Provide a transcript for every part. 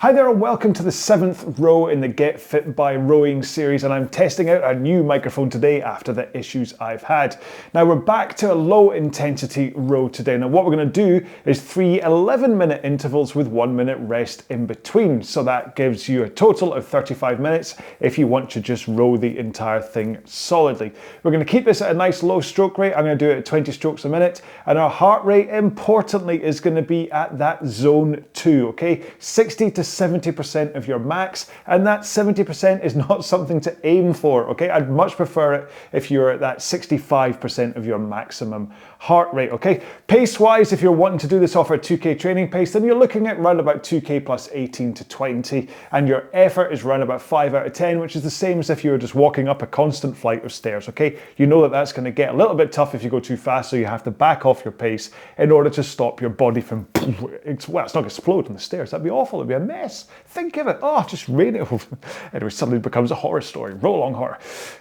Hi there and welcome to the 7th row in the Get Fit by Rowing series, and I'm testing out a new microphone today after the issues I've had. Now we're back to a low intensity row today. Now what we're going to do is 3 11-minute intervals with 1 minute rest in between. So that gives you a total of 35 minutes if you want to just row the entire thing solidly. We're going to keep this at a nice low stroke rate. I'm going to do it at 20 strokes a minute, and our heart rate importantly is going to be at that zone 2, okay? 60 to 70% of your max, and that 70% is not something to aim for, okay? I'd much prefer it if you're at that 65% of your maximum heart rate, okay? Pace-wise, if you're wanting to do this off a 2K training pace, then you're looking at around about 2K plus 18 to 20, and your effort is around about 5 out of 10, which is the same as if you were just walking up a constant flight of stairs, okay? You know that that's going to get a little bit tough if you go too fast, so you have to back off your pace in order to stop your body from, well, it's not going to explode on the stairs. That'd be awful. It'd be a mess. Think of it. Oh, just rain it. Anyway, suddenly becomes a horror story. RowAlong horror.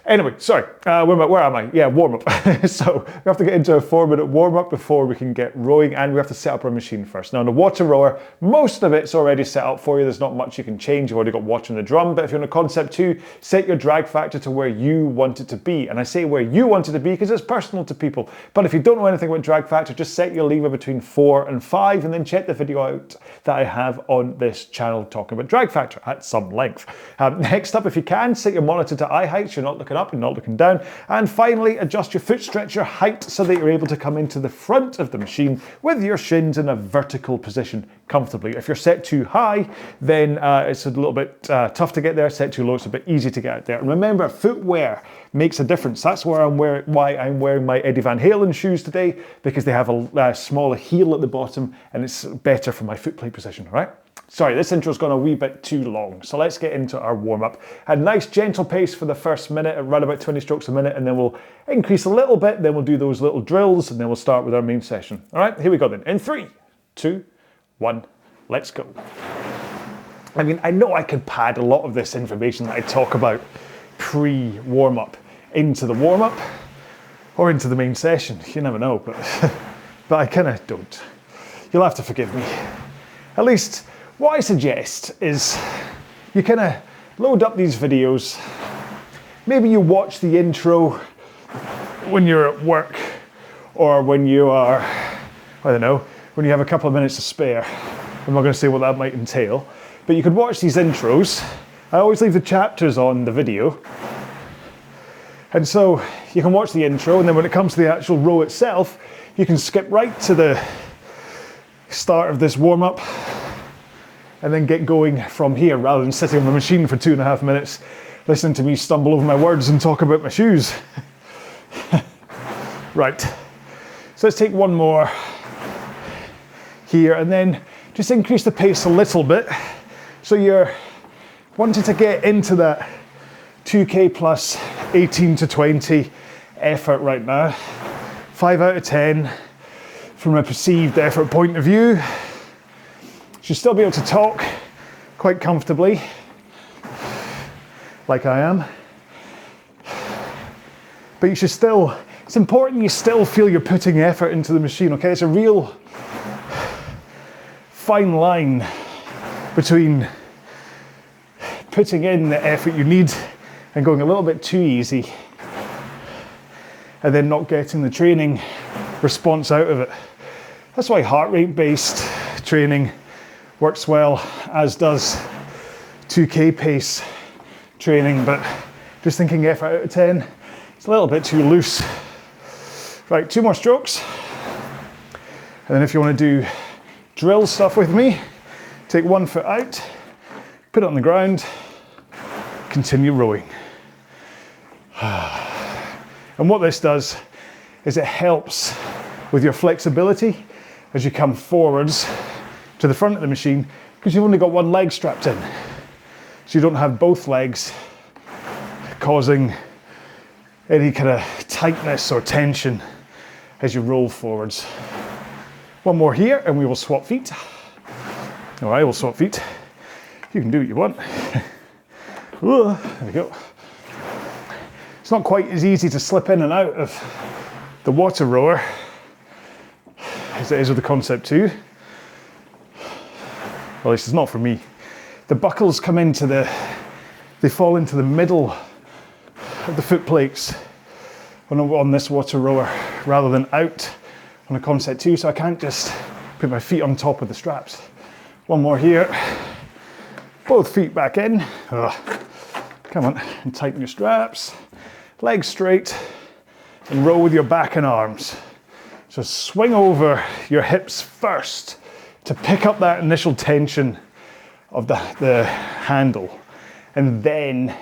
Anyway, sorry. Where am I? Yeah, warm up. So we have to get into a 4-minute warm up before we can get rowing, and we have to set up our machine first. Now, on a water rower, most of it's already set up for you. There's not much you can change. You've already got water in the drum. But if you're on a Concept 2, set your drag factor to where you want it to be. And I say where you want it to be because it's personal to people. But if you don't know anything about drag factor, just set your lever between 4 and 5, and then check the video out that I have on this channel talking about drag factor at some length. Next up, if you can, set your monitor to eye height so you're not looking up, you're not looking down. And finally, adjust your foot stretcher height so that you're able to come into the front of the machine with your shins in a vertical position comfortably. If you're set too high, then it's a little bit tough to get there. Set too low, it's a bit easy to get out there. And remember, footwear makes a difference. That's why I'm wearing my Eddie Van Halen shoes today, because they have a smaller heel at the bottom and it's better for my foot plate position, all right? Sorry, this intro's gone a wee bit too long, so let's get into our warm-up. A nice gentle pace for the first minute, around about 20 strokes a minute, and then we'll increase a little bit, then we'll do those little drills, and then we'll start with our main session. All right, here we go then. In 3, 2, 1, let's go. I mean, I know I could pad a lot of this information that I talk about pre-warm-up into the warm-up or into the main session. You never know, but I kind of don't. You'll have to forgive me. At least, what I suggest is you kind of load up these videos. Maybe you watch the intro when you're at work, or when you are, I don't know, when you have a couple of minutes to spare. I'm not going to say what that might entail, but you could watch these intros. I always leave the chapters on the video. And so you can watch the intro, and then when it comes to the actual row itself, you can skip right to the start of this warm-up and then get going from here, rather than sitting on the machine for 2.5 minutes listening to me stumble over my words and talk about my shoes. Right, so let's take one more here, and then just increase the pace a little bit. So you're wanting to get into that 2K plus 18 to 20 effort right now. 5 out of 10 from a perceived effort point of view. You should still be able to talk quite comfortably, like I am. But you should still, it's important you still feel you're putting effort into the machine, okay? It's a real fine line between putting in the effort you need and going a little bit too easy, and then not getting the training response out of it. That's why heart rate based training works well, as does 2K pace training, but just thinking effort out of 10, it's a little bit too loose. Right, 2 more strokes. And then if you want to do drill stuff with me, take 1 foot out, put it on the ground, continue rowing. And what this does is it helps with your flexibility as you come forwards to the front of the machine, because you've only got one leg strapped in. So you don't have both legs causing any kind of tightness or tension as you roll forwards. One more here and we will swap feet. Or I will swap feet. You can do what you want. There we go. It's not quite as easy to slip in and out of the water rower as it is with the Concept 2. Well, at least it's not for me. the buckles come into they fall into the middle of the foot plates on this water rower rather than out on a Concept 2, so I can't just put my feet on top of the straps. One more here. Both feet back in. Come on, and tighten your straps. Legs straight, and row with your back and arms. So swing over your hips first to pick up that initial tension of the handle, and then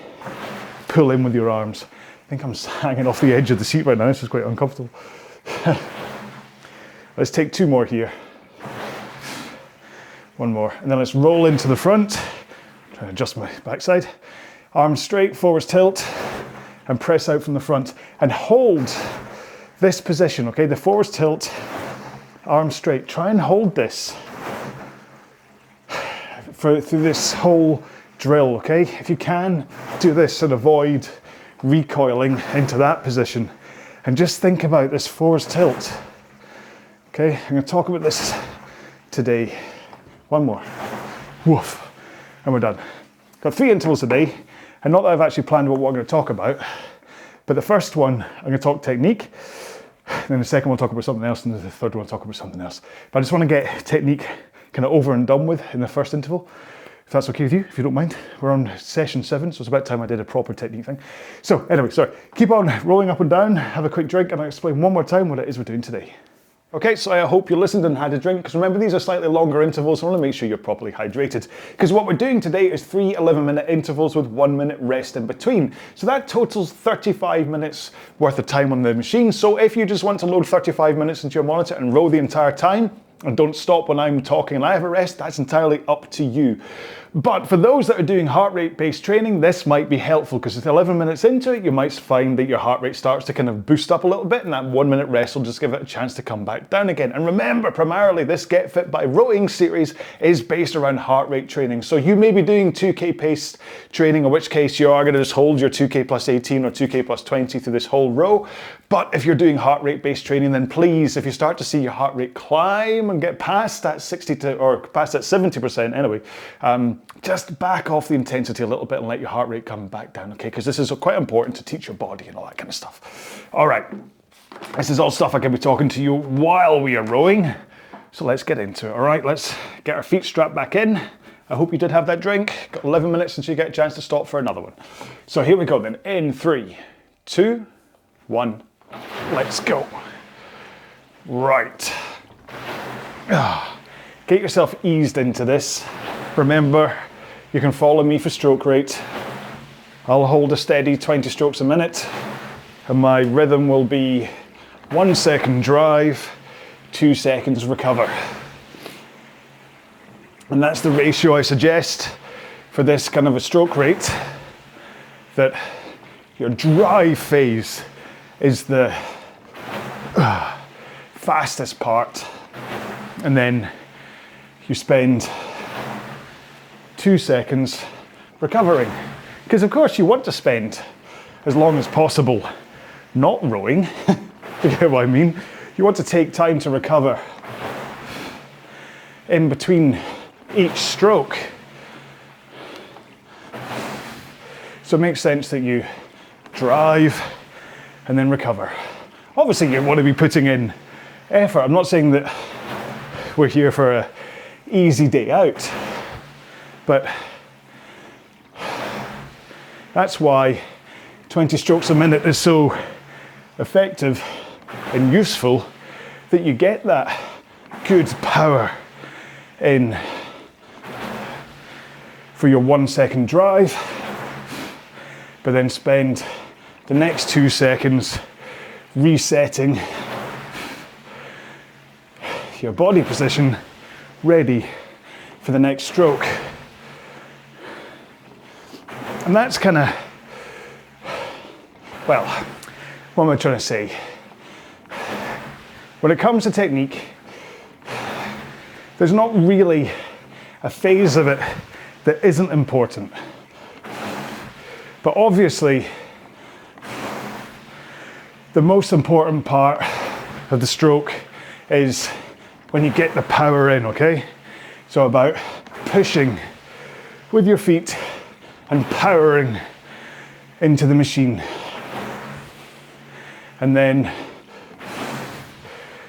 pull in with your arms. I think I'm hanging off the edge of the seat right now. This is quite uncomfortable. Let's take 2 more here. 1 more, and then let's roll into the front. Try to adjust my backside. Arms straight, forwards tilt, and press out from the front. And hold this position, okay? The forwards tilt, arms straight. Try and hold this through this whole drill, okay? If you can, do this and avoid recoiling into that position. And just think about this forwards tilt. Okay, I'm going to talk about this today. 1 more. Woof. And we're done. Got 3 intervals today, and not that I've actually planned about what I'm going to talk about, but the first one, I'm going to talk technique, then the second one I'll talk about something else, and the third one I'll talk about something else. But I just want to get technique kind of over and done with in the first interval, if that's okay with you, if you don't mind. We're on session 7, so it's about time I did a proper technique thing. So anyway, sorry, keep on rolling up and down, have a quick drink, and I'll explain one more time what it is we're doing today. Okay, so I hope you listened and had a drink, because remember these are slightly longer intervals, so I want to make sure you're properly hydrated. Because what we're doing today is 3 11-minute intervals with 1 minute rest in between. So that totals 35 minutes worth of time on the machine. So if you just want to load 35 minutes into your monitor and row the entire time, and don't stop when I'm talking and I have a rest, that's entirely up to you. But for those that are doing heart rate based training, this might be helpful, because with 11 minutes into it, you might find that your heart rate starts to kind of boost up a little bit, and that 1 minute rest will just give it a chance to come back down again. And remember, primarily this Get Fit by Rowing series is based around heart rate training. So you may be doing 2K paced training, in which case you are going to just hold your 2K plus 18 or 2K plus 20 through this whole row. But if you're doing heart rate based training, then please, if you start to see your heart rate climb and get past that 70% anyway, just back off the intensity a little bit and let your heart rate come back down, okay? Because this is quite important to teach your body and all that kind of stuff. All right, this is all stuff I can be talking to you while we are rowing. So let's get into it, all right? Let's get our feet strapped back in. I hope you did have that drink. Got 11 minutes until you get a chance to stop for another one. So here we go then, in 3, 2, 1, let's go. Right. Get yourself eased into this. Remember, you can follow me for stroke rate. I'll hold a steady 20 strokes a minute, and my rhythm will be 1 second drive, 2 seconds recover. And that's the ratio I suggest for this kind of a stroke rate, that your drive phase is the fastest part, and then you spend 2 seconds recovering. Because of course you want to spend as long as possible not rowing. You get what I mean? You want to take time to recover in between each stroke. So it makes sense that you drive and then recover. Obviously you want to be putting in effort. I'm not saying that we're here for an easy day out, but that's why 20 strokes a minute is so effective and useful, that you get that good power in for your 1 second drive, but then spend the next 2 seconds resetting your body position, ready for the next stroke. And that's kind of, well, what am I trying to say? When it comes to technique, there's not really a phase of it that isn't important. But obviously, the most important part of the stroke is when you get the power in, okay? So about pushing with your feet and powering into the machine. And then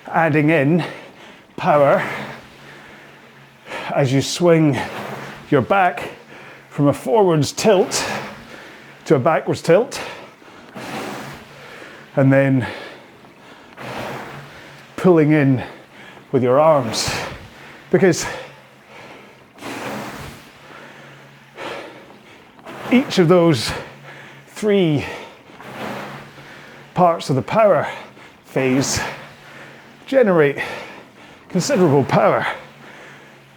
adding in power as you swing your back from a forwards tilt to a backwards tilt, and then pulling in with your arms, because each of those three parts of the power phase generate considerable power.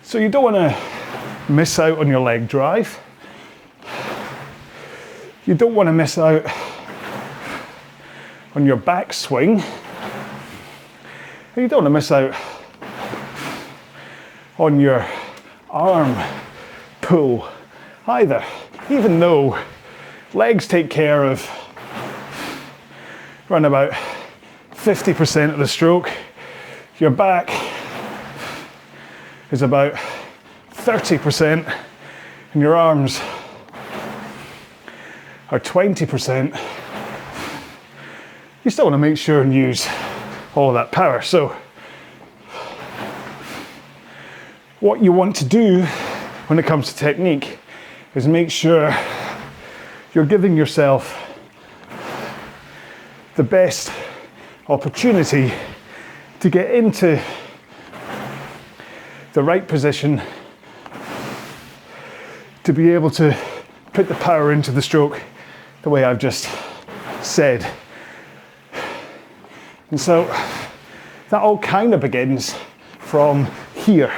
So you don't want to miss out on your leg drive. You don't want to miss out on your back swing. And you don't want to miss out on your arm pull either. Even though legs take care of around about 50% of the stroke, your back is about 30% and your arms are 20%. You still want to make sure and use all of that power. So what you want to do when it comes to technique is make sure you're giving yourself the best opportunity to get into the right position to be able to put the power into the stroke the way I've just said. And so that all kind of begins from here,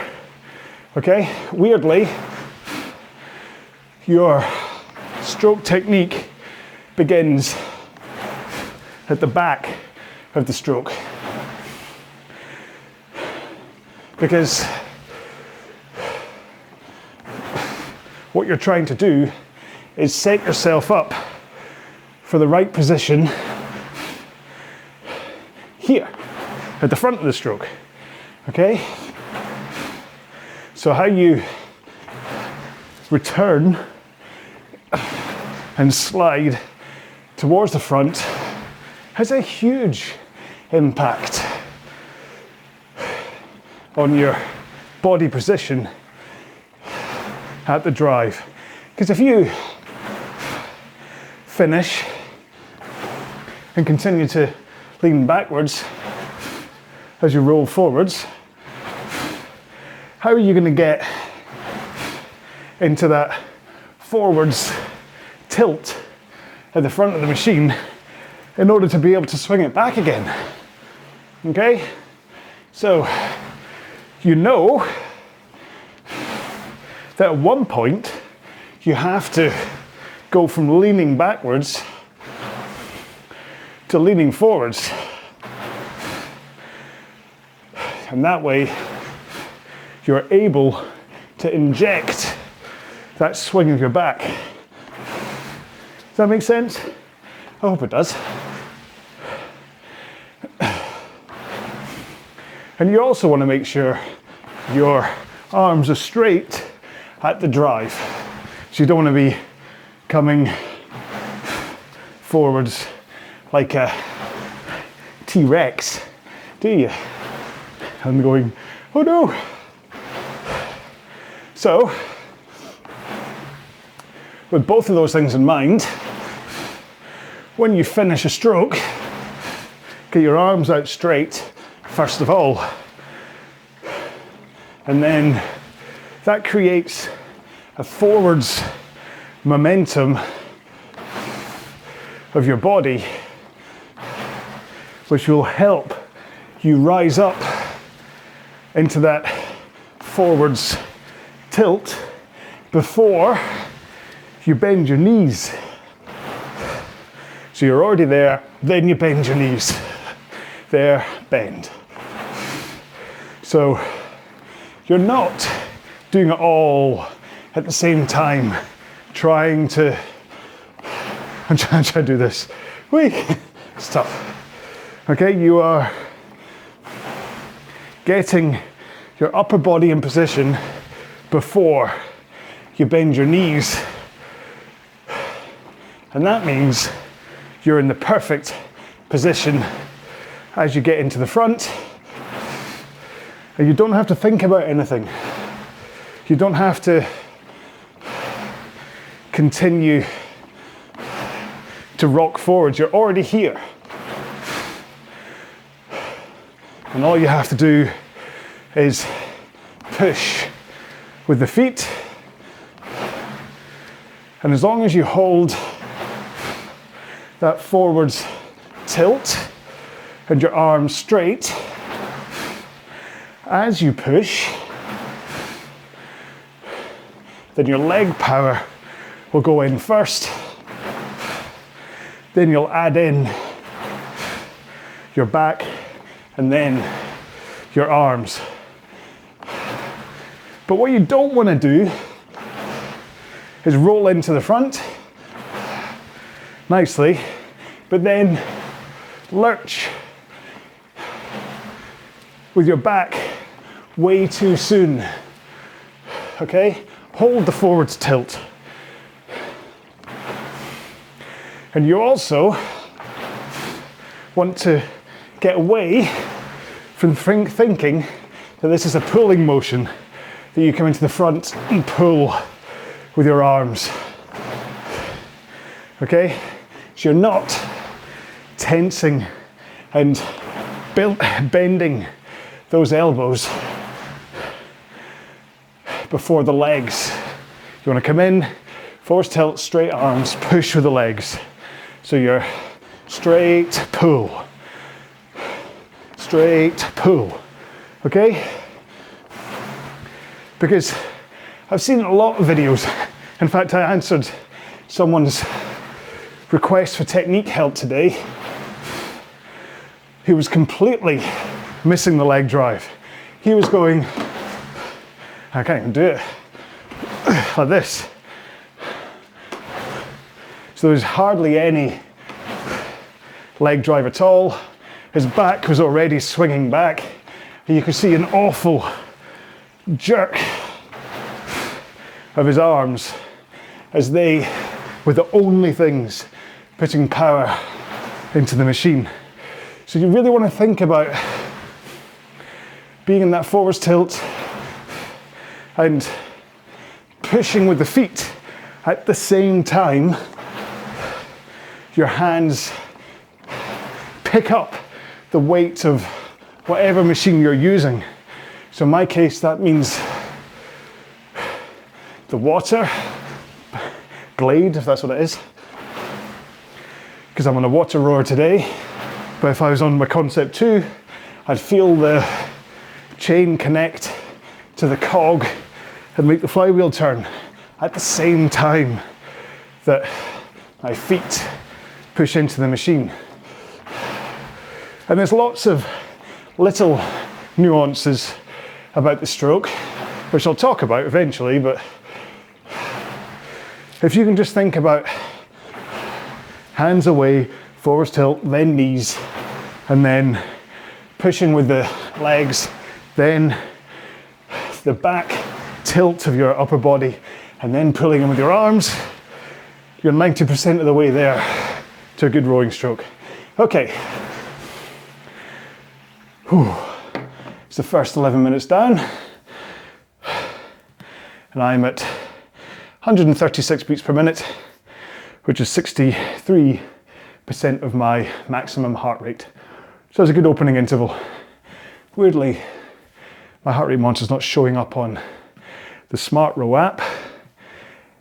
okay? Weirdly, your stroke technique begins at the back of the stroke, because what you're trying to do is set yourself up for the right position here at the front of the stroke, okay? So how you return and slide towards the front has a huge impact on your body position at the drive. Because if you finish and continue to lean backwards as you roll forwards, how are you going to get into that forwards tilt at the front of the machine in order to be able to swing it back again? Okay? So you know that at one point you have to go from leaning backwards to leaning forwards. And that way you're able to inject that swing of your back. Does that make sense? I hope it does. And you also want to make sure your arms are straight at the drive. So you don't want to be coming forwards like a T-Rex, do you? And going, oh no. So, with both of those things in mind, when you finish a stroke, get your arms out straight, first of all. And then that creates a forwards momentum of your body, which will help you rise up into that forwards tilt before you bend your knees. So you're already there, then you bend your knees. There, bend. So you're not doing it all at the same time, trying to, I'm trying to do this. Wait, stop. Okay, you are getting your upper body in position before you bend your knees. And that means you're in the perfect position as you get into the front. And you don't have to think about anything. You don't have to continue to rock forwards. You're already here. And all you have to do is push with the feet. And as long as you hold that forwards tilt and your arms straight, as you push, then your leg power will go in first. Then you'll add in your back and then your arms. But what you don't want to do is roll into the front nicely, but then lurch with your back way too soon. Okay? Hold the forwards tilt. And you also want to get away from thinking that this is a pulling motion, that you come into the front and pull with your arms. Okay? So you're not tensing and bending those elbows before the legs. You want to come in, force tilt, straight arms, push with the legs. So you're straight pull, straight pull, okay? Because I've seen a lot of videos. In fact, I answered someone's request for technique help today who was completely missing the leg drive. He was going, I can't even do it, like this. So there's hardly any leg drive at all. His back was already swinging back. And you could see an awful jerk of his arms as they were the only things putting power into the machine. So you really want to think about being in that forwards tilt and pushing with the feet at the same time. Your hands pick up the weight of whatever machine you're using. So in my case, that means the water blade, if that's what it is, because I'm on a water rower today. But if I was on my Concept 2, I'd feel the chain connect to the cog and make the flywheel turn at the same time that my feet push into the machine. And there's lots of little nuances about the stroke, which I'll talk about eventually, but if you can just think about hands away, forwards tilt, then knees, and then pushing with the legs, then the back tilt of your upper body, and then pulling in with your arms, you're 90% of the way there to a good rowing stroke. Okay. Whew. It's the first 11 minutes down, and I'm at 136 beats per minute, which is 63% of my maximum heart rate. So it's a good opening interval. Weirdly, my heart rate monitor's not showing up on the Smart Row app. I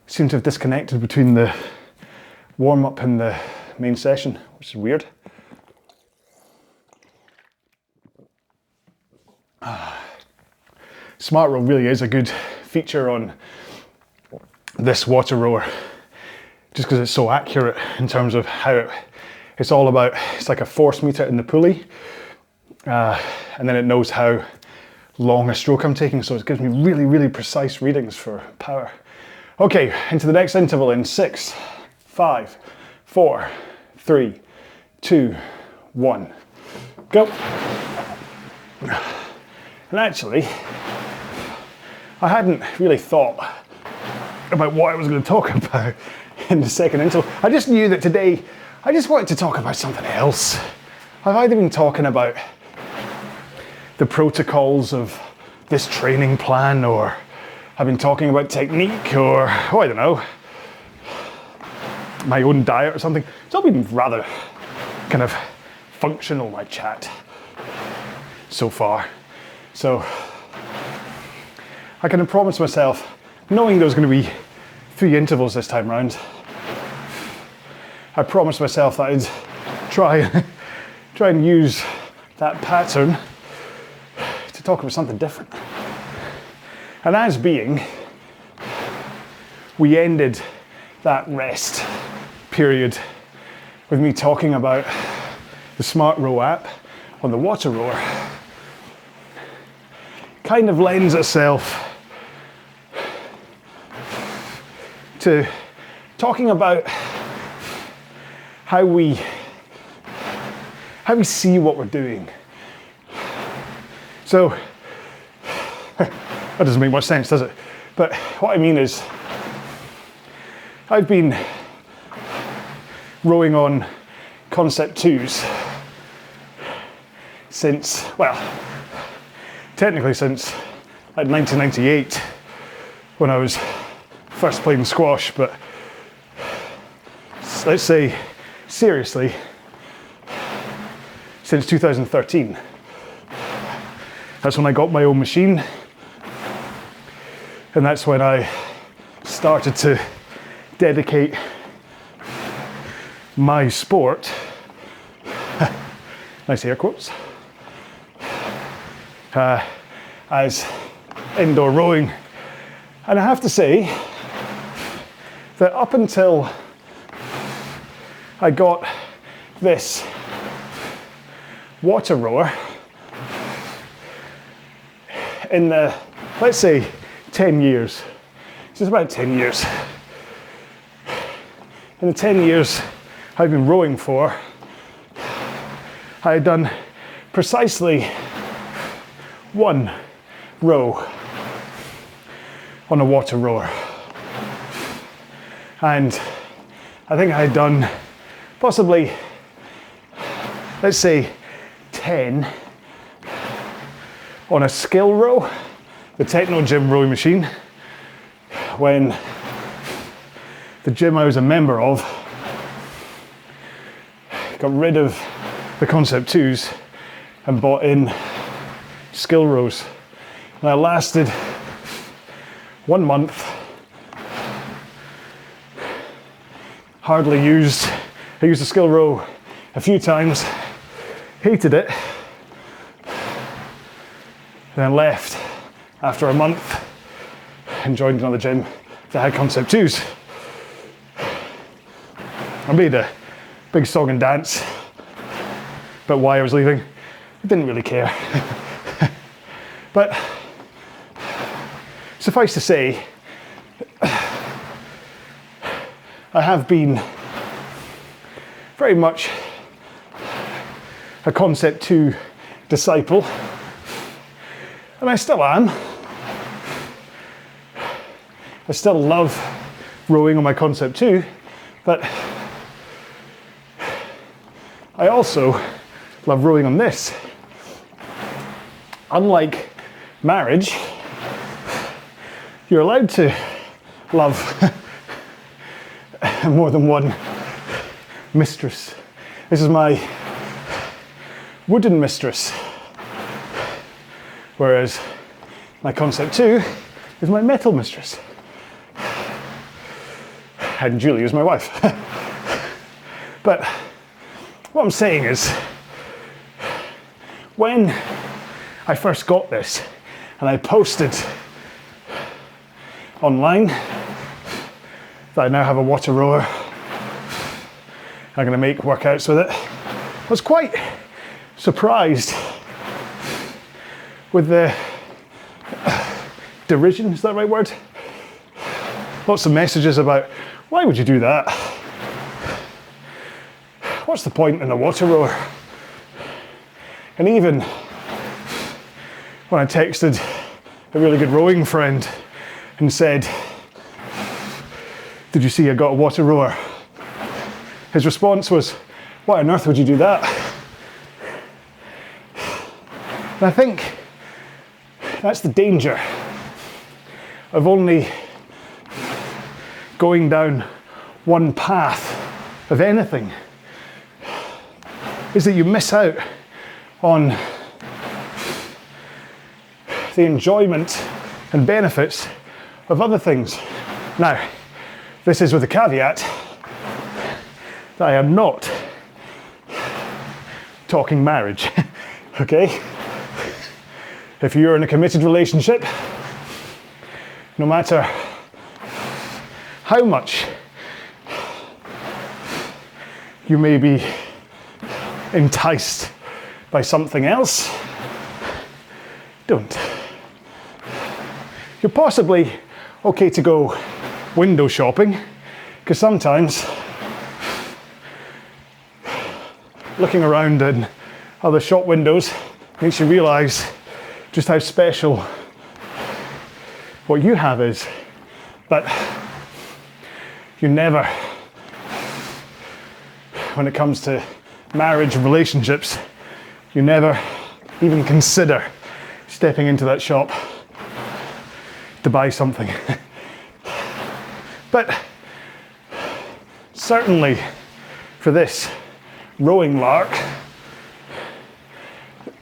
seem to have disconnected between the warm-up and the main session, which is weird. Smart Row really is a good feature on this water rower, just because it's so accurate in terms of how it's all about, it's like a force meter in the pulley, and then it knows how long a stroke I'm taking, so it gives me really, really precise readings for power. Okay, into the next interval in 6, 5, 4, 3, 2, 1, go. And actually, I hadn't really thought about what I was going to talk about in the second intro. I just knew that today I just wanted to talk about something else. I've either been talking about the protocols of this training plan, or I've been talking about technique, or I don't know, my own diet or something. It's all been rather kind of functional, my chat, so far. So I kind of promised myself, knowing there was going to be 3 intervals this time round, I promised myself that I'd try and use that pattern to talk about something different. And as being, we ended that rest period with me talking about the Smart Row app on the water rower. Kind of lends itself to talking about how we see what we're doing. So that doesn't make much sense, does it? But what I mean is, I've been rowing on concept 2s since, well, technically since like 1998, when I was first playing squash, but let's say seriously since 2013. That's when I got my own machine, and that's when I started to dedicate my sport, nice air quotes, as indoor rowing. And I have to say that up until I got this water rower in the, let's say, 10 years. It's about 10 years. In the 10 years I've been rowing for, I had done precisely 1 row on a water rower. And I think I had done possibly, let's say, 10 on a skill row, the Techno Gym rowing machine, when the gym I was a member of got rid of the concept 2s and bought in skill rows. And I lasted 1 month, hardly used. I used the skill row a few times, hated it, and then left after a month and joined another gym that had concept 2s. I made a big song and dance about why I was leaving. I didn't really care. But suffice to say, I have been very much a concept 2 disciple, and I still am. I still love rowing on my concept 2, but I also love rowing on this. Unlike marriage, you're allowed to love more than one mistress. This is my wooden mistress, whereas my concept 2 is my metal mistress. And Julie is my wife. But what I'm saying is, when I first got this and I posted online that I now have a water rower, I'm going to make workouts with it, I was quite surprised with the derision, is that the right word? Lots of messages about, why would you do that? What's the point in a water rower? And even when I texted a really good rowing friend and said, Did you see I got a water rower? His response was, why on earth would you do that? And I think that's the danger of only going down one path of anything, is that you miss out on the enjoyment and benefits of other things. Now, this is with the caveat that I am not talking marriage, okay? If you're in a committed relationship, no matter how much you may be enticed by something else, don't. You're possibly okay to go window shopping, because sometimes looking around in other shop windows makes you realise just how special what you have is. But you never, when it comes to marriage and relationships, you never even consider stepping into that shop to buy something. But certainly for this rowing lark,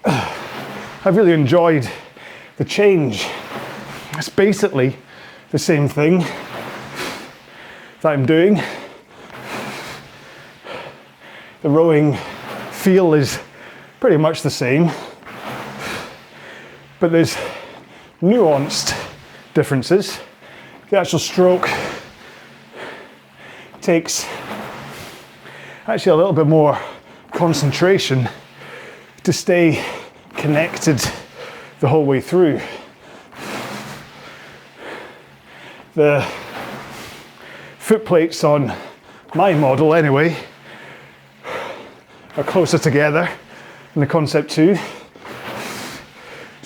I've really enjoyed the change. It's basically the same thing that I'm doing. The rowing feel is pretty much the same, but there's nuanced differences. The actual stroke takes actually a little bit more concentration to stay connected the whole way through. The foot plates on my model anyway are closer together in the Concept 2. So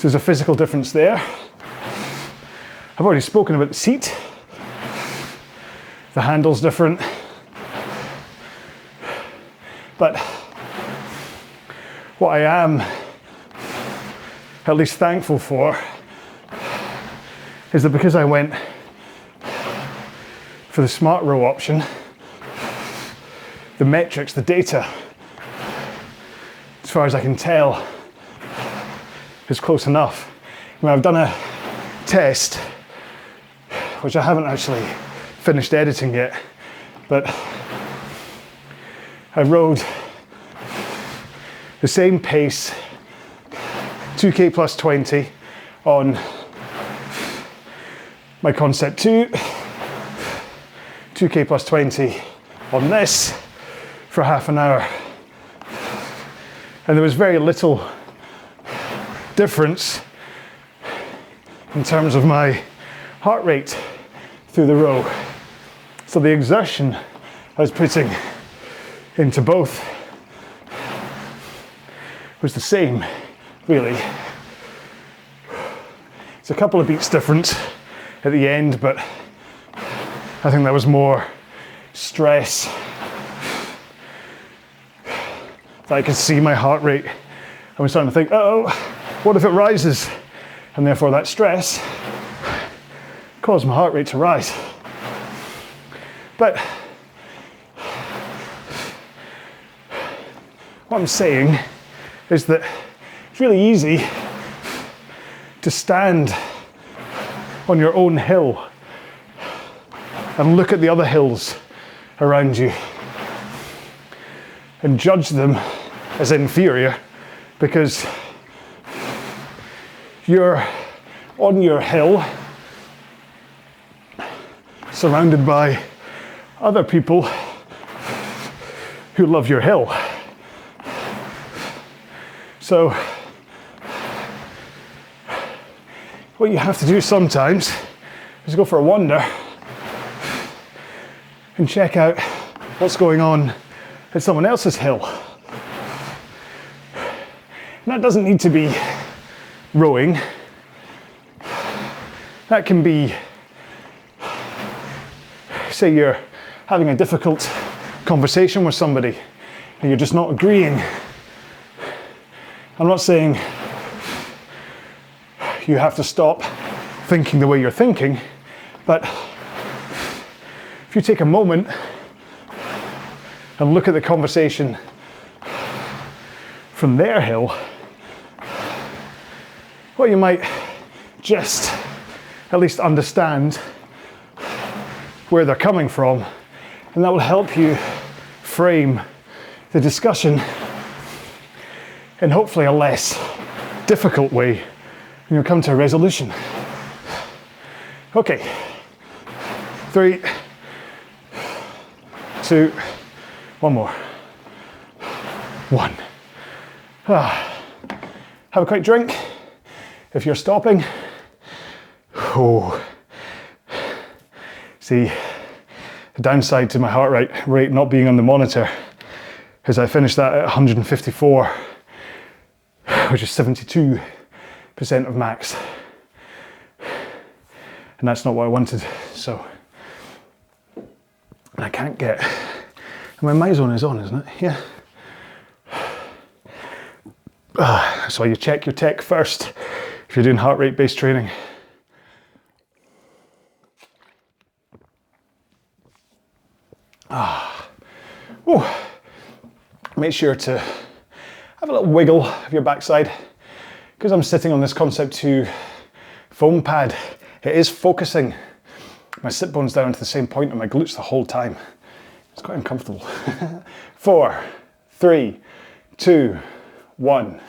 there's a physical difference there. I've already spoken about the seat. The handle's different. But what I am at least thankful for is that because I went for the Smart Row option, the metrics, the data, as far as I can tell, is close enough. I mean, I've done a test, which I haven't actually finished editing yet, but I rode the same pace, 2K plus 20 on my Concept 2, 2K plus 20 on this for half an hour. And there was very little difference in terms of my heart rate through the row. So the exertion I was putting into both was the same, really. It's a couple of beats different at the end, but I think that was more stress. That I could see my heart rate. I was starting to think, oh, what if it rises? And therefore that stress caused my heart rate to rise. But what I'm saying is that it's really easy to stand on your own hill and look at the other hills around you and judge them as inferior because you're on your hill surrounded by other people who love your hill. So what you have to do sometimes is go for a wander and check out what's going on at someone else's hill. And that doesn't need to be rowing. That can be say you're having a difficult conversation with somebody and you're just not agreeing. I'm not saying you have to stop thinking the way you're thinking, but if you take a moment and look at the conversation from their hill, well, you might just at least understand where they're coming from, and that will help you frame the discussion in hopefully a less difficult way, and you'll come to a resolution. Okay, 3, 2, one more. 1. Have a quick drink if you're stopping. Oh. See, the downside to my heart rate not being on the monitor is I finished that at 154, which is 72% of max. And that's not what I wanted, so. And I can't get, my my zone is on, isn't it? Yeah. So you check your tech first if you're doing heart rate based training. Make sure to have a little wiggle of your backside, because I'm sitting on this Concept 2 foam pad. It is focusing my sit bones down to the same point on my glutes the whole time. It's quite uncomfortable. 4, 3, 2, 1.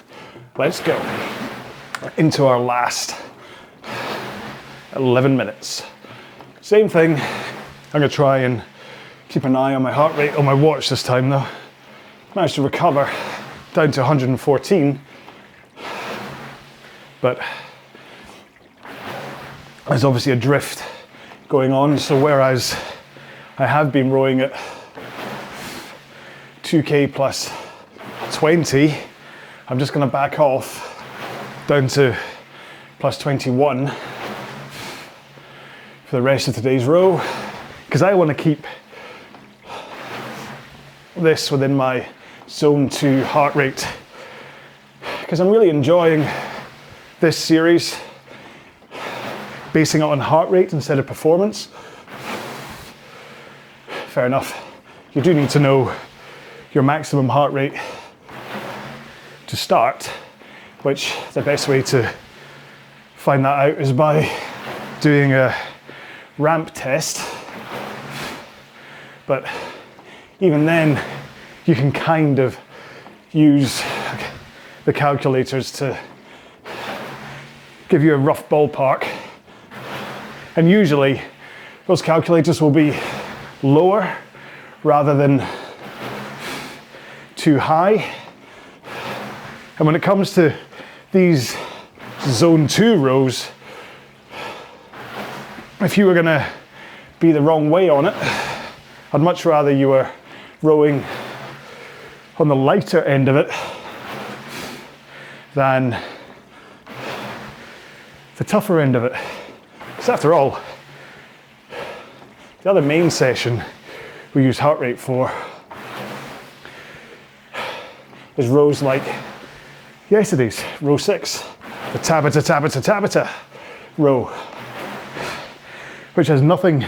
Let's go into our last 11 minutes. Same thing. I'm gonna try and keep an eye on my heart rate on my watch this time though. Managed to recover down to 114, but there's obviously a drift going on. So whereas I have been rowing at 2k plus 20, I'm just going to back off down to plus 21 for the rest of today's row, because I want to keep this within my zone 2 heart rate, because I'm really enjoying this series, basing it on heart rate instead of performance. Fair enough. You do need to know your maximum heart rate to start, which the best way to find that out is by doing a ramp test. But even then, you can kind of use the calculators to give you a rough ballpark. And usually those calculators will be lower rather than too high. And when it comes to these zone 2 rows, if you were gonna be the wrong way on it, I'd much rather you were rowing on the lighter end of it than the tougher end of it. Because after all, the other main session we use heart rate for is rows like yesterday's, row 6, the ℹℹℹℹℹ row, which has nothing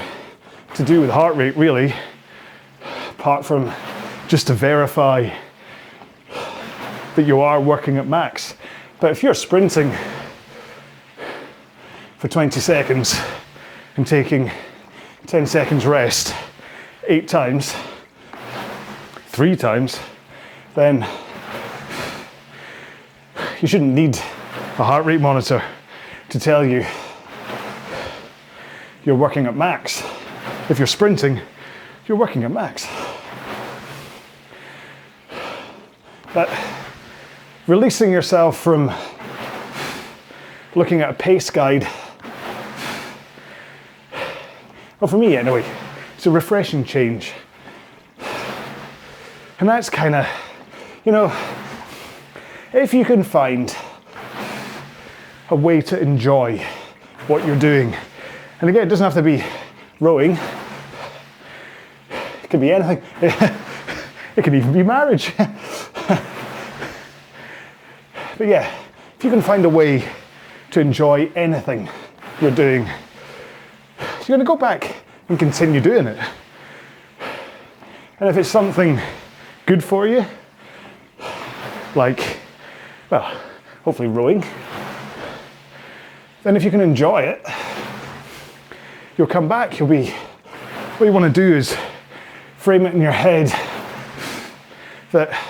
to do with heart rate really, apart from just to verify that you are working at max. But if you're sprinting for 20 seconds and taking 10 seconds rest 8 times, 3 times, then you shouldn't need a heart rate monitor to tell you you're working at max. If you're sprinting, you're working at max. But releasing yourself from looking at a pace guide, well, for me anyway, it's a refreshing change. And that's kind of, you know, if you can find a way to enjoy what you're doing, and again, it doesn't have to be rowing, It could be anything. It could even be marriage. But yeah, if you can find a way to enjoy anything you're doing, you're going to go back and continue doing it. And if it's something good for you, like, well, hopefully rowing, then if you can enjoy it, you'll come back, what you want to do is frame it in your head that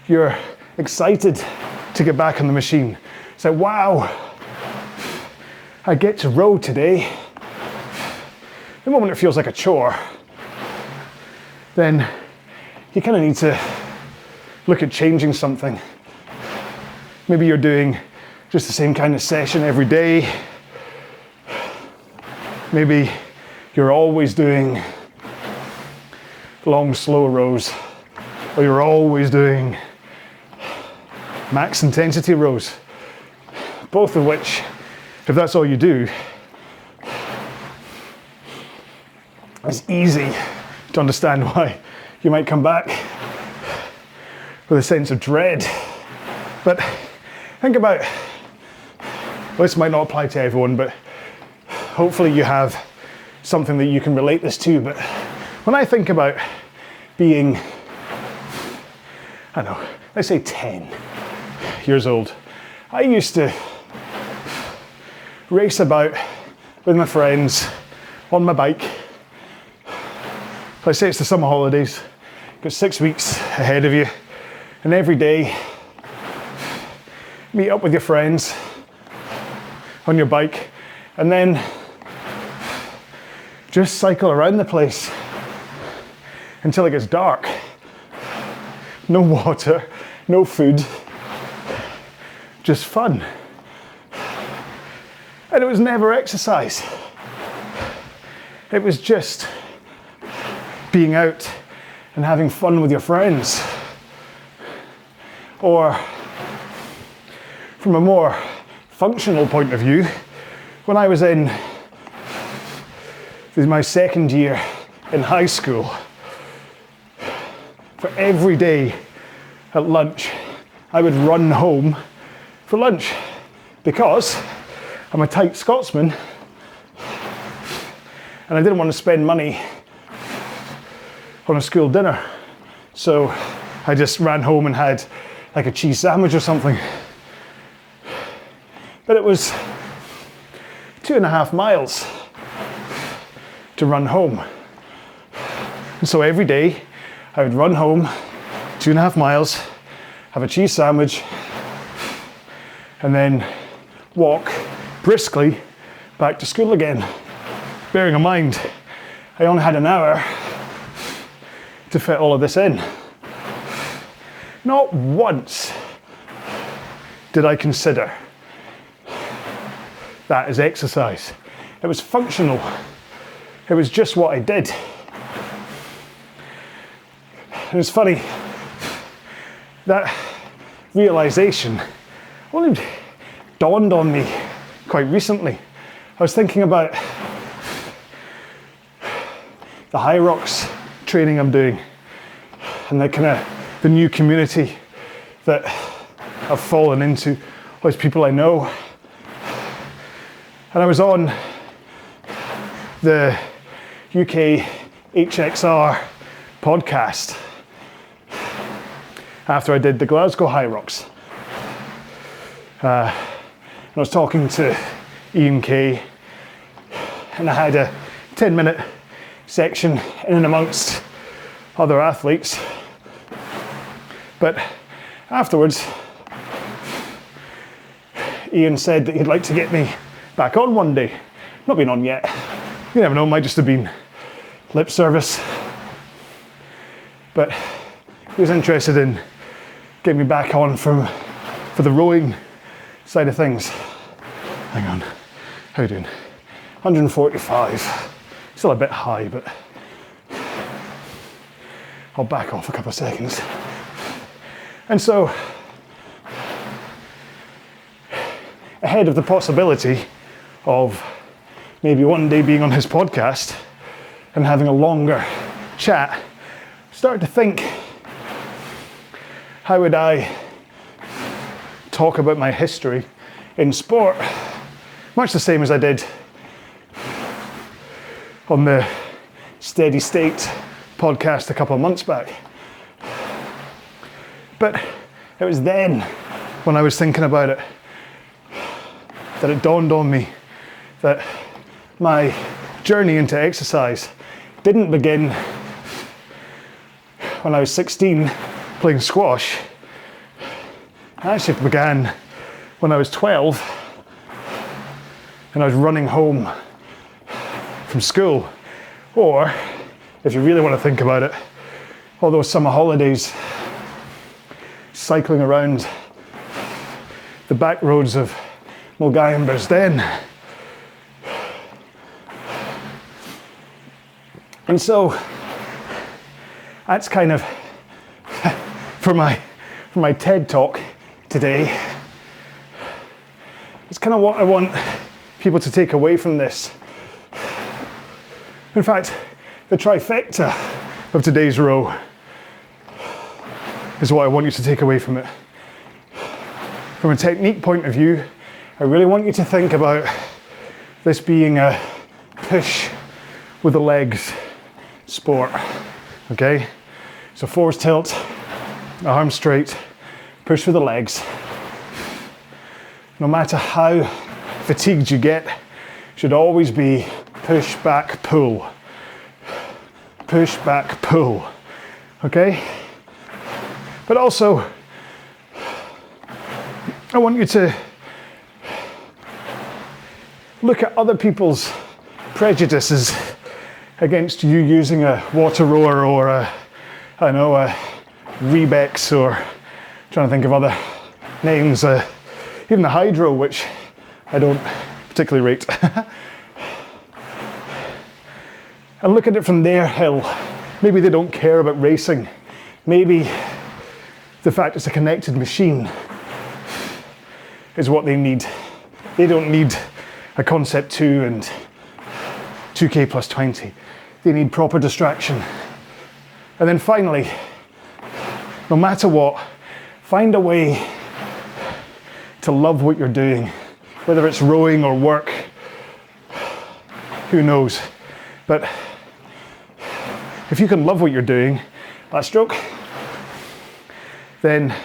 you're excited to get back on the machine. Say, wow, I get to row today. The moment it feels like a chore, then you kind of need to look at changing something. Maybe you're doing just the same kind of session every day. Maybe you're always doing long, slow rows, or you're always doing max intensity rows. Both of which, if that's all you do, it's easy to understand why you might come back with a sense of dread. But think about, well, this might not apply to everyone, but hopefully you have something that you can relate this to. But when I think about being, I don't know, let's say 10 years old, I used to race about with my friends on my bike. Let's say it's the summer holidays, you've got 6 weeks ahead of you, and every day meet up with your friends on your bike, and then just cycle around the place until it gets dark. No water, no food, just fun. And it was never exercise. It was just being out and having fun with your friends. Or from a more functional point of view, when I was in my second year in high school, for every day at lunch, I would run home for lunch because I'm a tight Scotsman and I didn't want to spend money on a school dinner. So I just ran home and had like a cheese sandwich or something. But it was 2.5 miles to run home. And so every day I would run home 2.5 miles, have a cheese sandwich, and then walk briskly back to school again. Bearing in mind, I only had an hour to fit all of this in. Not once did I consider that as exercise. It was functional. It was just what I did. And it's funny, that realization only dawned on me quite recently. I was thinking about the high rocks training I'm doing and the new community that I've fallen into, all these people I know. And I was on the UK HXR podcast after I did the Glasgow High Rocks. I was talking to Ian Kay, and I had a 10-minute section in and amongst other athletes. But afterwards, Ian said that he'd like to get me back on one day. Not been on yet. You never know, it might just have been lip service. But he was interested in getting me back on for the rowing side of things. Hang on, how are you doing? 145. Still a bit high, but I'll back off a couple of seconds. And so, ahead of the possibility of maybe one day being on his podcast, and having a longer chat, started to think, how would I talk about my history in sport? Much the same as I did on the Steady State podcast a couple of months back. But it was then, when I was thinking about it, that it dawned on me that my journey into exercise didn't begin when I was 16 playing squash. It actually began when I was 12 and I was running home from school. Or, if you really want to think about it, all those summer holidays cycling around the back roads of Mulgai and Bearsden. And so that's kind of for my TED talk today. It's kind of what I want people to take away from this. In fact, the trifecta of today's row is what I want you to take away from it. From a technique point of view, I really want you to think about this being a push with the legs sport, okay? So forwards tilt, arms straight, push with the legs. No matter how fatigued you get, should always be push, back, pull. Push, back, pull, okay? But also, I want you to look at other people's prejudices against you using a water rower or a Rebex, or trying to think of other names, even the hydro, which I don't particularly rate. And look at it from their hill. Maybe they don't care about racing. Maybe the fact it's a connected machine is what they need. They don't need a Concept 2 and 2K plus 20. They need proper distraction. And then finally, no matter what, find a way to love what you're doing, whether it's rowing or work, who knows. But if you can love what you're doing, last stroke, then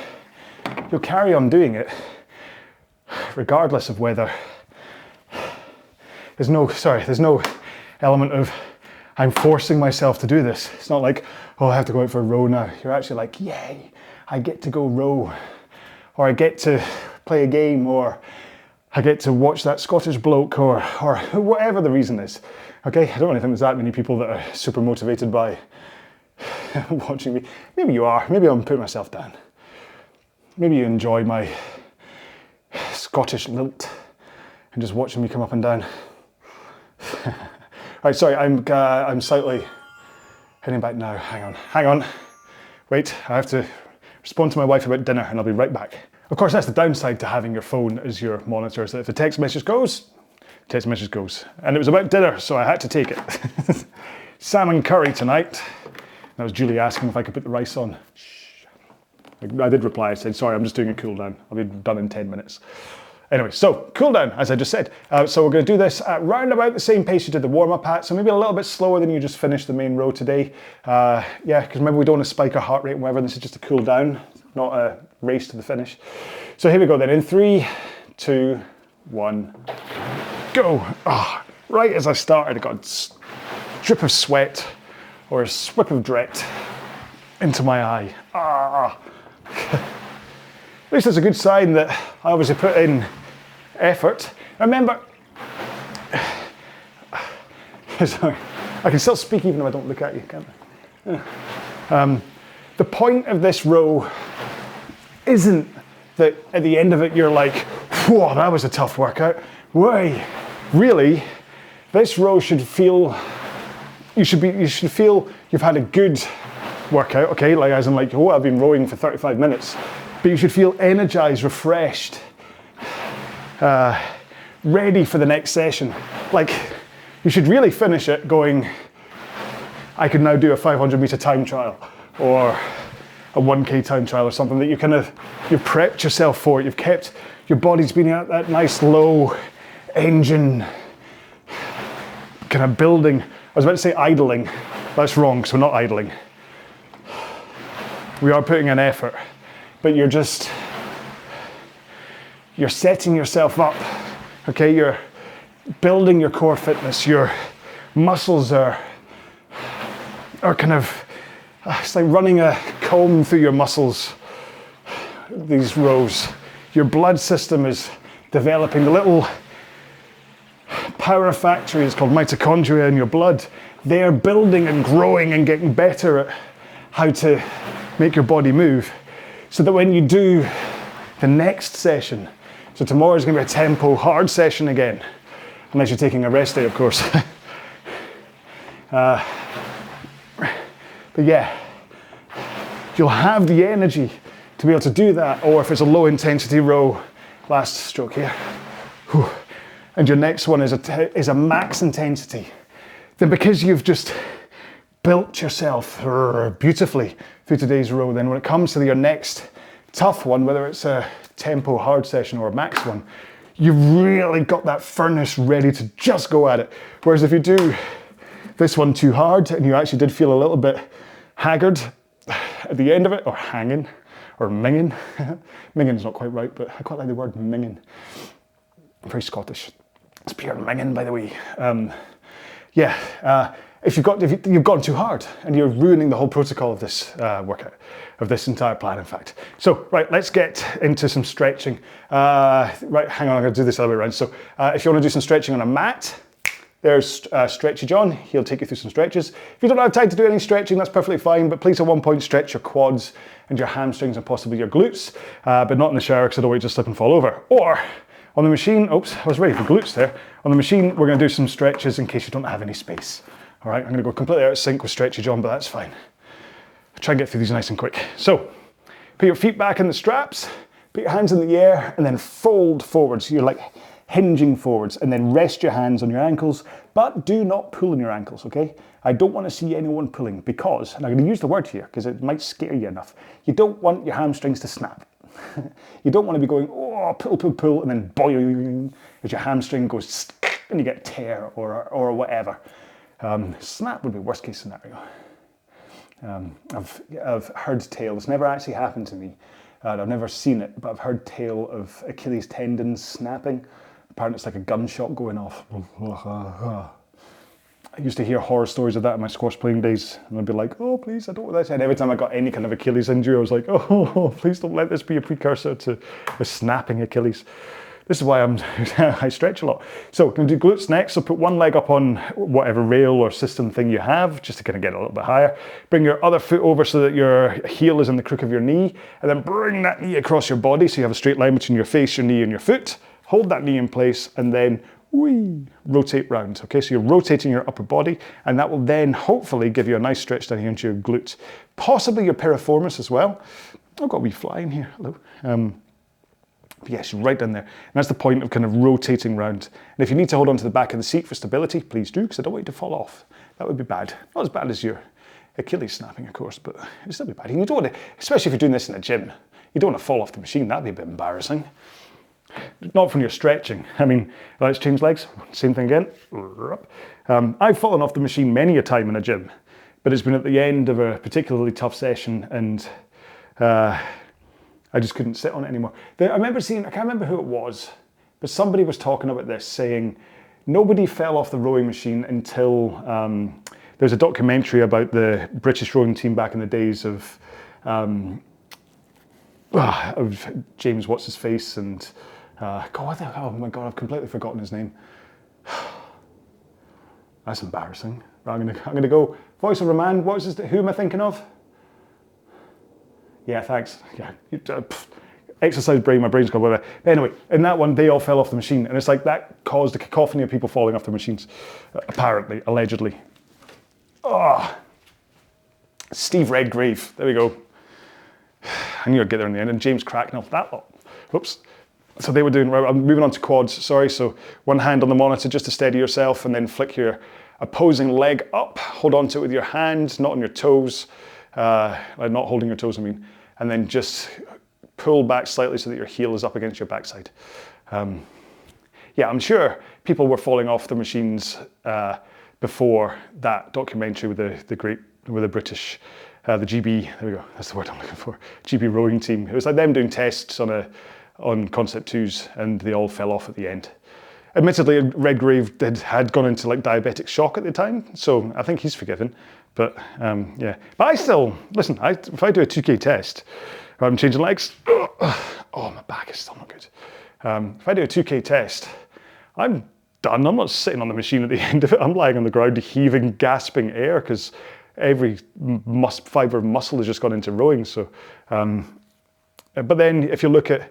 you'll carry on doing it, regardless of whether there's no element of I'm forcing myself to do this. It's not like, oh, I have to go out for a row now. You're actually like, yay, I get to go row, or I get to play a game, or I get to watch that Scottish bloke, or whatever the reason is. Okay, I don't really think there's that many people that are super motivated by watching me. Maybe you are, maybe I'm putting myself down. Maybe you enjoy my Scottish lilt and just watching me come up and down. Right, sorry, I'm slightly heading back now. Hang on. Wait, I have to respond to my wife about dinner and I'll be right back. Of course, that's the downside to having your phone as your monitor, is that if the text message goes, text message goes. And it was about dinner, so I had to take it. Salmon curry tonight. That was Julie asking if I could put the rice on. Shh. I did reply, I said, sorry, I'm just doing a cool down. I'll be done in 10 minutes. Anyway, so cool down, as I just said. So we're going to do this at round about the same pace you did the warm-up at, so maybe a little bit slower than you just finished the main row today. Yeah, because remember, we don't want to spike our heart rate and whatever. This is just a cool down, not a race to the finish. So here we go then, in 3, 2, 1, go. Oh, right as I started, I got a drip of sweat or a swip of dread into my eye. At least it's a good sign that I obviously put in effort. Remember, sorry, I can still speak even if I don't look at you, can't I? The point of this row isn't that at the end of it you're like, whoa, that was a tough workout. Why? Really, this row should feel, you should feel you've had a good workout, okay? Like as in like, oh, I've been rowing for 35 minutes. But you should feel energized, refreshed, ready for the next session. Like, you should really finish it going, I could now do a 500 meter time trial or a 1K time trial or something that you've prepped yourself for. You've kept your body's been at that nice low engine kind of building. I was about to say idling. That's wrong, because we're not idling. We are putting in effort, but you're setting yourself up, okay? You're building your core fitness. Your muscles are kind of, it's like running a comb through your muscles, these rows. Your blood system is developing. The little power factories called mitochondria in your blood, they're building and growing and getting better at how to make your body move, so that when you do the next session, so tomorrow is going to be a tempo hard session again, unless you're taking a rest day, of course. But yeah, you'll have the energy to be able to do that, or if it's a low intensity row, last stroke here, whew, and your next one is a max intensity, then because you've just built yourself beautifully through today's row, then when it comes to your next tough one, whether it's a tempo hard session or a max one, you've really got that furnace ready to just go at it. Whereas if you do this one too hard and you actually did feel a little bit haggard at the end of it, or hanging, or minging. Minging's not quite right, but I quite like the word minging. Very Scottish. It's pure minging, by the way. If you've gone too hard and you're ruining the whole protocol of this workout, of this entire plan, in fact. So, right, let's get into some stretching. Right, hang on, I'm gonna do this other way around. So, if you wanna do some stretching on a mat, there's Stretchy John. He'll take you through some stretches. If you don't have time to do any stretching, that's perfectly fine, but please at one point stretch your quads and your hamstrings and possibly your glutes, but not in the shower because I don't want you to slip and fall over. Or on the machine, oops, I was ready for glutes there. On the machine, we're gonna do some stretches in case you don't have any space. All right, I'm gonna go completely out of sync with Stretchy John, but that's fine. I'll try and get through these nice and quick. So, put your feet back in the straps, put your hands in the air, and then fold forwards. You're like hinging forwards, and then rest your hands on your ankles, but do not pull in your ankles, okay? I don't want to see anyone pulling because, and I'm going to use the word here because it might scare you enough, you don't want your hamstrings to snap. You don't want to be going, oh, pull, pull, pull, and then boing, as your hamstring goes, and you get a tear or whatever. Snap would be worst case scenario. I've heard tales, it's never actually happened to me, I've never seen it, but I've heard tale of Achilles tendons snapping. Apparently it's like a gunshot going off. I used to hear horror stories of that in my squash playing days, and I'd be like, oh please, I don't want that. And every time I got any kind of Achilles injury, I was like, oh please don't let this be a precursor to a snapping Achilles. This is why I stretch a lot. So we're going to do glutes next. So put one leg up on whatever rail or system thing you have, just to kind of get a little bit higher. Bring your other foot over so that your heel is in the crook of your knee, and then bring that knee across your body so you have a straight line between your face, your knee, and your foot. Hold that knee in place, and then rotate round. Okay, so you're rotating your upper body, and that will then hopefully give you a nice stretch down here into your glutes, possibly your piriformis as well. I've got a wee fly in here. Hello. Yes, right down there. And that's the point of kind of rotating round. And if you need to hold onto the back of the seat for stability, please do, because I don't want you to fall off. That would be bad. Not as bad as your Achilles snapping, of course, but it'd still be bad. And you don't want to, especially if you're doing this in a gym, you don't want to fall off the machine. That'd be a bit embarrassing. Not when you're stretching. I mean, let's change legs. Same thing again. I've fallen off the machine many a time in a gym, but it's been at the end of a particularly tough session, and I just couldn't sit on it anymore. I remember seeing, I can't remember who it was, but somebody was talking about this, saying nobody fell off the rowing machine until there's a documentary about the British rowing team back in the days of James what's his face and oh my god, I've completely forgotten his name. That's embarrassing. I'm gonna go voice of a man. Who am I thinking of? Yeah, thanks. Yeah, exercise brain, my brain's gone whatever. But anyway, in that one, they all fell off the machine, and it's like that caused a cacophony of people falling off the machines, apparently, allegedly. Oh, Steve Redgrave. There we go. I knew I'd get there in the end. And James Cracknell. That lot. Oops. So they were doing. I'm moving on to quads. Sorry. So one hand on the monitor just to steady yourself, and then flick your opposing leg up, hold on to it with your hands, not on your toes, not holding your toes, I mean, and then just pull back slightly so that your heel is up against your backside. Yeah, I'm sure people were falling off the machines before that documentary with the British, the GB, there we go, that's the word I'm looking for, GB rowing team. It was like them doing tests on Concept 2s and they all fell off at the end. Admittedly, Redgrave had gone into like diabetic shock at the time, so I think he's forgiven. But yeah, but I still, listen, if I do a 2K test, I'm changing legs, oh, my back is still not good. If I do a 2K test, I'm done. I'm not sitting on the machine at the end of it. I'm lying on the ground heaving, gasping air because every fibre of muscle has just gone into rowing. So, but then if you look at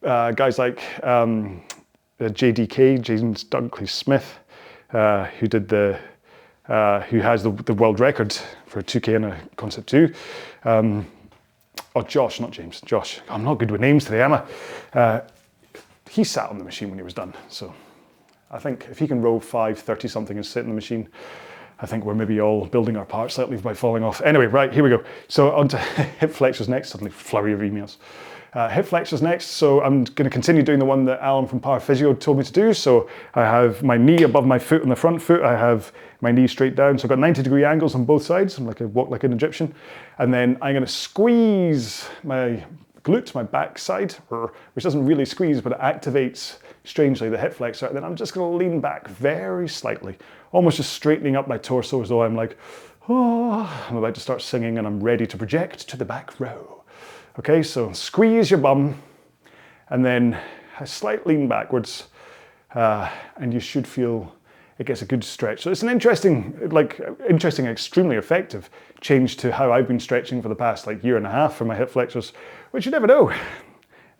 guys like JDK, James Dunkley Smith, who has the world record for 2K in a Concept 2. Oh, Josh, not James, Josh. I'm not good with names today, am I? He sat on the machine when he was done. So I think if he can row 5:30 something and sit in the machine, I think we're maybe all building our parts slightly by falling off. Anyway, right, here we go. So on to hip flexors next, suddenly flurry of emails. Hip flexors next, so I'm going to continue doing the one that Alan from Power Physio told me to do. So I have my knee above my foot on the front foot, I have my knee straight down, so I've got 90-degree angles on both sides. I'm like, I walk like an Egyptian. And then I'm going to squeeze my glute, my back side, which doesn't really squeeze, but it activates, strangely, the hip flexor. And then I'm just going to lean back very slightly, almost just straightening up my torso as though I'm like, oh, I'm about to start singing and I'm ready to project to the back row. Okay, so squeeze your bum and then a slight lean backwards and you should feel it gets a good stretch. So it's an interesting, extremely effective change to how I've been stretching for the past year and a half for my hip flexors, which you never know.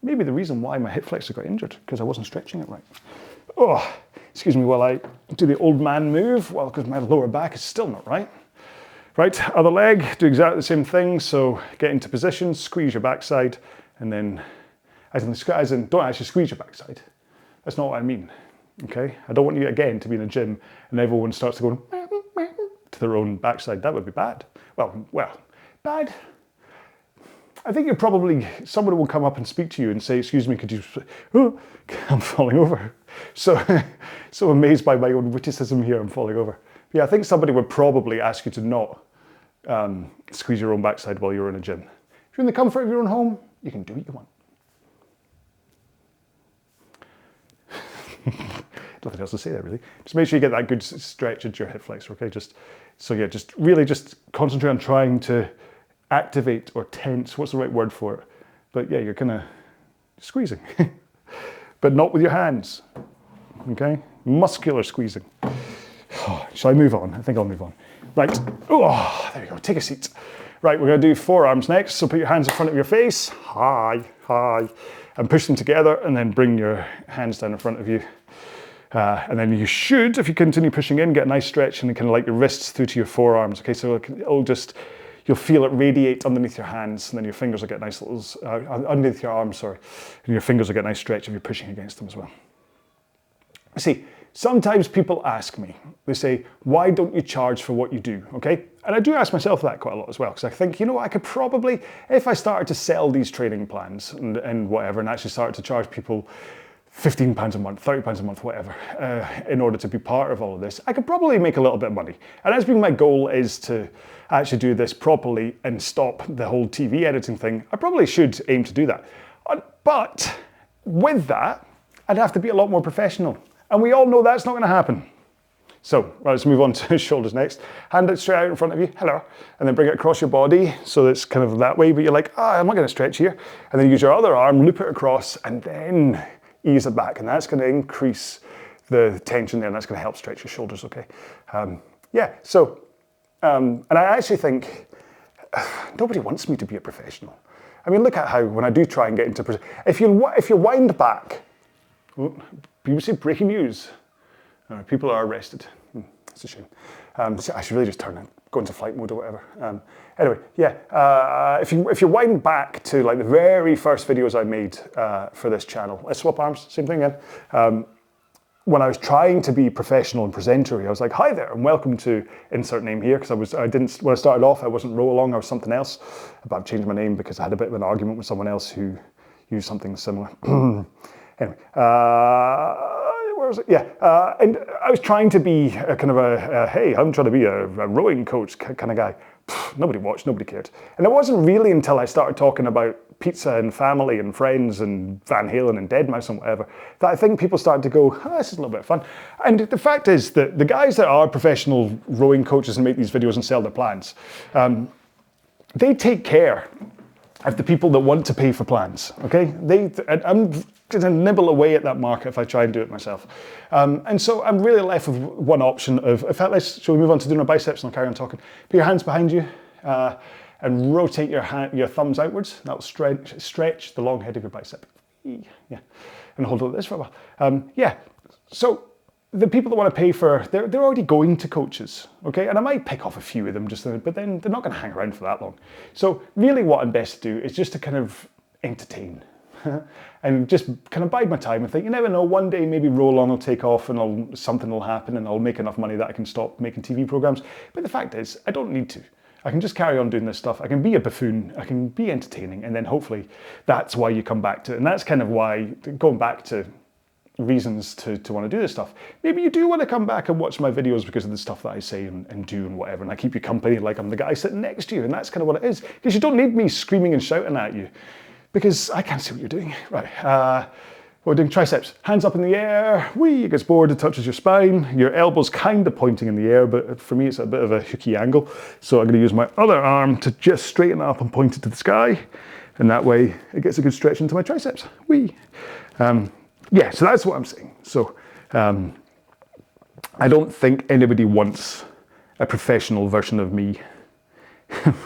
Maybe the reason why my hip flexor got injured, because I wasn't stretching it right. Oh, excuse me while I do the old man move, well, because my lower back is still not right. Right, other leg, do exactly the same thing. So get into position, squeeze your backside, and then, as in don't actually squeeze your backside. That's not what I mean, okay? I don't want you, again, to be in a gym and everyone starts to go to their own backside. That would be bad. Well, bad. I think somebody will come up and speak to you and say, excuse me, could you, oh, I'm falling over. So amazed by my own witticism here, I'm falling over. Yeah, I think somebody would probably ask you to not squeeze your own backside while you're in a gym. If you're in the comfort of your own home, you can do what you want. Nothing else to say there, really. Just make sure you get that good stretch into your hip flexor, okay? Just really concentrate on trying to activate or tense. What's the right word for it? But yeah, you're kind of squeezing, but not with your hands, okay? Muscular squeezing. Shall I move on? I think I'll move on. Right, oh, there we go, take a seat. Right, we're gonna do forearms next. So put your hands in front of your face, high, and push them together and then bring your hands down in front of you. And then you should, if you continue pushing in, get a nice stretch and kind of your wrists through to your forearms. Okay, so you'll feel it radiate underneath your hands and then your fingers will get nice little, underneath your arms, sorry. And your fingers will get a nice stretch if you're pushing against them as well. See, sometimes people ask me, they say, why don't you charge for what you do, okay? And I do ask myself that quite a lot as well, because I think, I could probably, if I started to sell these training plans and whatever, and actually started to charge people £15 a month, £30 a month, whatever, in order to be part of all of this, I could probably make a little bit of money. And that's been my goal, is to actually do this properly and stop the whole TV editing thing. I probably should aim to do that. But with that, I'd have to be a lot more professional. And we all know that's not going to happen. So let's move on to shoulders next. Hand it straight out in front of you, hello, and then bring it across your body so it's kind of that way, but you're like, I'm not going to stretch here. And then use your other arm, loop it across, and then ease it back. And that's going to increase the tension there, and that's going to help stretch your shoulders, okay? Yeah, so, and I actually think nobody wants me to be a professional. I mean, look at how, when I do try and get into, if you wind back, BBC breaking news. People are arrested. That's a shame. I should really just go into flight mode or whatever. Anyway, yeah. If you wind back to the very first videos I made for this channel, let's swap arms. Same thing again. when I was trying to be professional and presentary, I was like, hi there, and welcome to insert name here, because when I started off, I wasn't RowAlong, I was something else, but I've changed my name because I had a bit of an argument with someone else who used something similar. Anyway, where was it? Yeah, and I was trying to be a kind of hey, I'm trying to be a rowing coach kind of guy. Nobody watched, nobody cared. And it wasn't really until I started talking about pizza and family and friends and Van Halen and Deadmau5 and whatever that I think people started to go, oh, this is a little bit of fun. And the fact is that the guys that are professional rowing coaches and make these videos and sell their plans, they take care of the people that want to pay for plans, okay? I'm going to nibble away at that market if I try and do it myself. And so I'm really left with one option of, in fact, shall we move on to doing our biceps and I'll carry on talking. Put your hands behind you and rotate your thumbs outwards. That'll stretch the long head of your bicep. Yeah, and hold it like this for a while. Yeah, so the people that want to pay for, they're already going to coaches, okay? And I might pick off a few of them but then they're not going to hang around for that long. So really what I'm best to do is just to kind of entertain and just kind of bide my time and think, you never know, one day maybe RowAlong will take off and something will happen and I'll make enough money that I can stop making TV programs. But the fact is, I don't need to. I can just carry on doing this stuff. I can be a buffoon, I can be entertaining, and then hopefully that's why you come back to it. And that's kind of why, going back to reasons to want to do this stuff. Maybe you do want to come back and watch my videos because of the stuff that I say and do and whatever, and I keep you company like I'm the guy sitting next to you, and that's kind of what it is. Because you don't need me screaming and shouting at you, because I can't see what you're doing. Right, we're doing triceps. Hands up in the air, whee, it gets bored, it touches your spine. Your elbow's kind of pointing in the air, but for me it's a bit of a hooky angle. So I'm going to use my other arm to just straighten up and point it to the sky, and that way it gets a good stretch into my triceps. Whee. Yeah, so that's what I'm saying. So I don't think anybody wants a professional version of me.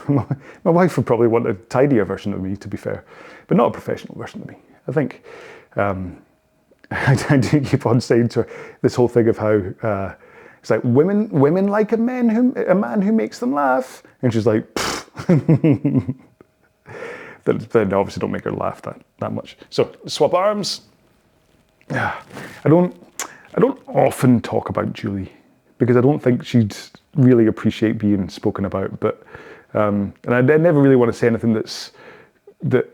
My wife would probably want a tidier version of me, to be fair, but not a professional version of me. I think I do keep on saying to her this whole thing of how it's like women like a man who makes them laugh, and she's like, then obviously don't make her laugh that much. So swap arms. I don't often talk about Julie because I don't think she'd really appreciate being spoken about. But and I never really want to say anything that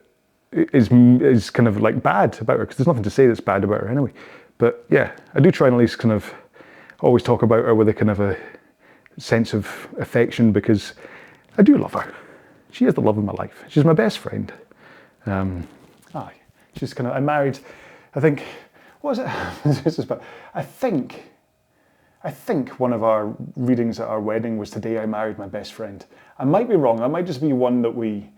is kind of like bad about her, because there's nothing to say that's bad about her anyway. But yeah, I do try and at least kind of always talk about her with a kind of a sense of affection, because I do love her. She is the love of my life. She's my best friend. She's kind of, I married, I think, what was it? This is about, I think one of our readings at our wedding was "Today I married my best friend." I might be wrong. That might just be one that we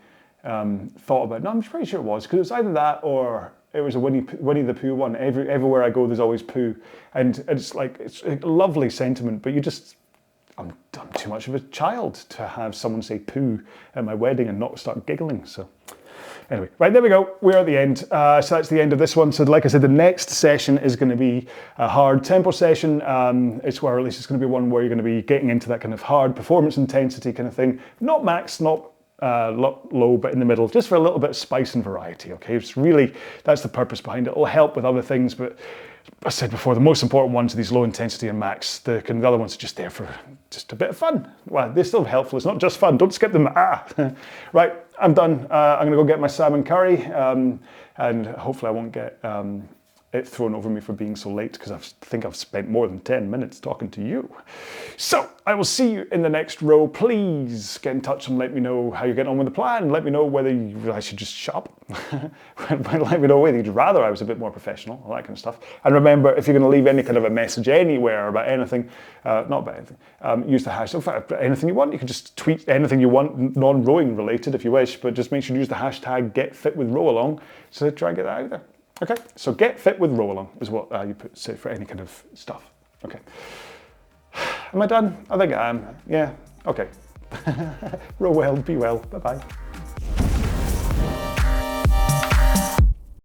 thought about. No, I'm pretty sure it was, because it was either that or it was a Winnie the Pooh one. Everywhere I go, there's always Pooh, and it's like, it's a lovely sentiment. But I'm too much of a child to have someone say Pooh at my wedding and not start giggling. So. Anyway, right, there we go. We're at the end. So that's the end of this one. So like I said, the next session is going to be a hard tempo session. It's going to be one where you're going to be getting into that kind of hard performance intensity kind of thing. Not max, not low, but in the middle, just for a little bit of spice and variety, okay? It's really, that's the purpose behind it. It'll help with other things, but as I said before, the most important ones are these low intensity and max. The other ones are just there for just a bit of fun. Well, they're still helpful. It's not just fun. Don't skip them. Right, I'm done. I'm going to go get my salmon curry, and hopefully I won't get it thrown over me for being so late, because I think I've spent more than 10 minutes talking to you. So I will see you in the next row. Please get in touch and let me know how you're getting on with the plan. Let me know whether I should just shut up. Let me know whether you'd rather I was a bit more professional, all that kind of stuff. And remember, if you're going to leave any kind of a message anywhere about anything, not about anything, use the hashtag. In fact, anything you want, you can just tweet anything you want, non-rowing related if you wish, but just make sure you use the hashtag #GetFitWithRowAlong to try and get that out there. Okay, so get fit with RowAlong is what you say for any kind of stuff. Okay. Am I done? I think I am. Yeah, okay. Row well, be well. Bye-bye.